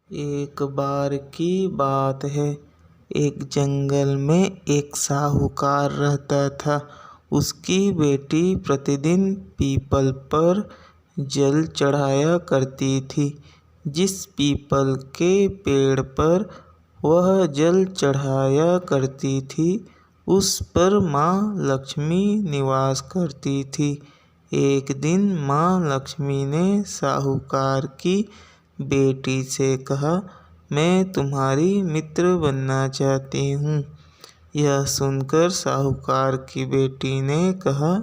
एक बार की बात है। एक जंगल में एक साहूकार रहता था। उसकी बेटी प्रतिदिन पीपल पर जल चढ़ाया करती थी। जिस पीपल के पेड़ पर वह जल चढ़ाया करती थी, उस पर माँ लक्ष्मी निवास करती थी। एक दिन माँ लक्ष्मी ने साहूकार की बेटी से कहा, मैं तुम्हारी मित्र बनना चाहती हूँ। यह सुनकर साहूकार की बेटी ने कहा,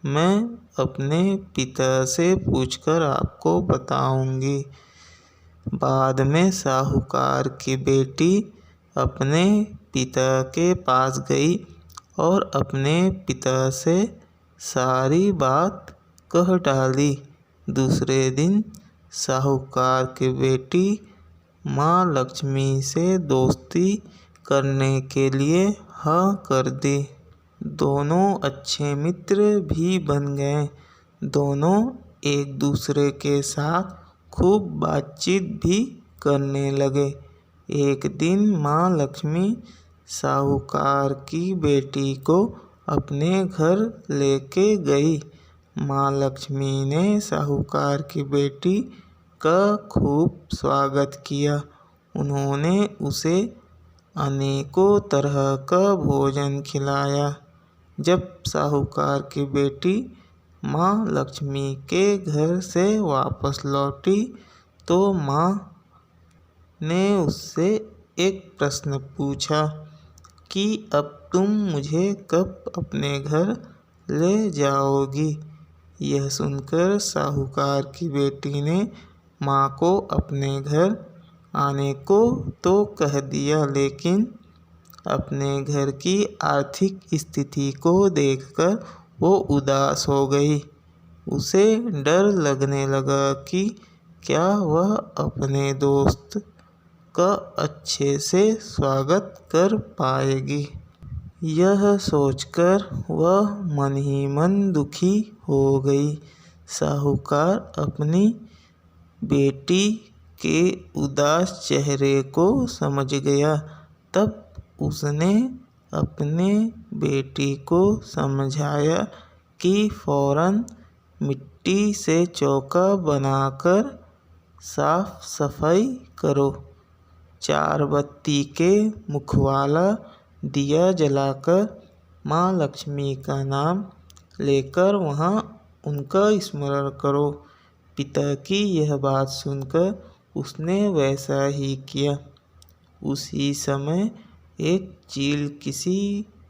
मैं अपने पिता से पूछकर आपको बताऊंगी। बाद में साहूकार की बेटी अपने पिता के पास गई और अपने पिता से सारी बात कह डाली। दूसरे दिन साहूकार की बेटी माँ लक्ष्मी से दोस्ती करने के लिए हाँ कर दी। दोनों अच्छे मित्र भी बन गए। दोनों एक दूसरे के साथ खूब बातचीत भी करने लगे। एक दिन माँ लक्ष्मी साहूकार की बेटी को अपने घर लेके गई। माँ लक्ष्मी ने साहूकार की बेटी का खूब स्वागत किया। उन्होंने उसे अनेकों तरह का भोजन खिलाया। जब साहूकार की बेटी माँ लक्ष्मी के घर से वापस लौटी तो माँ ने उससे एक प्रश्न पूछा कि अब तुम मुझे कब अपने घर ले जाओगी। यह सुनकर साहूकार की बेटी ने माँ को अपने घर आने को तो कह दिया, लेकिन अपने घर की आर्थिक स्थिति को देखकर वो उदास हो गई। उसे डर लगने लगा कि क्या वह अपने दोस्त का अच्छे से स्वागत कर पाएगी। यह सोचकर वह मन ही मन दुखी हो गई। साहूकार अपनी बेटी के उदास चेहरे को समझ गया। तब उसने अपने बेटी को समझाया कि फौरन मिट्टी से चौका बनाकर साफ सफाई करो। 4 बत्ती के मुखवाला दिया जलाकर माँ लक्ष्मी का नाम लेकर वहाँ उनका स्मरण करो। पिता की यह बात सुनकर उसने वैसा ही किया। उसी समय एक चील किसी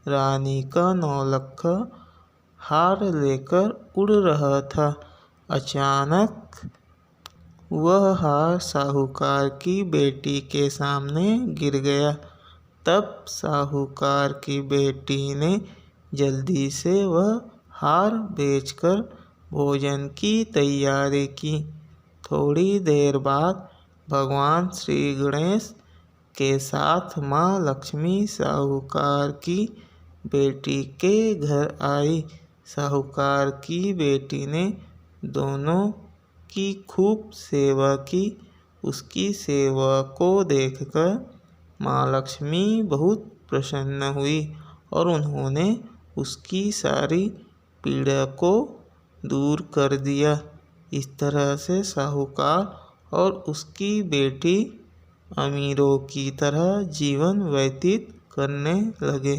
रानी का नौलखा हार लेकर उड़ रहा था। अचानक वह हार साहूकार की बेटी के सामने गिर गया। तब साहूकार की बेटी ने जल्दी से वह हार बेचकर भोजन की तैयारी की। थोड़ी देर बाद भगवान श्री गणेश के साथ माँ लक्ष्मी साहूकार की बेटी के घर आई। साहूकार की बेटी ने दोनों की खूब सेवा की। उसकी सेवा को देखकर माँ लक्ष्मी बहुत प्रसन्न हुई और उन्होंने उसकी सारी पीड़ा को दूर कर दिया। इस तरह से साहूकार और उसकी बेटी अमीरों की तरह जीवन व्यतीत करने लगे।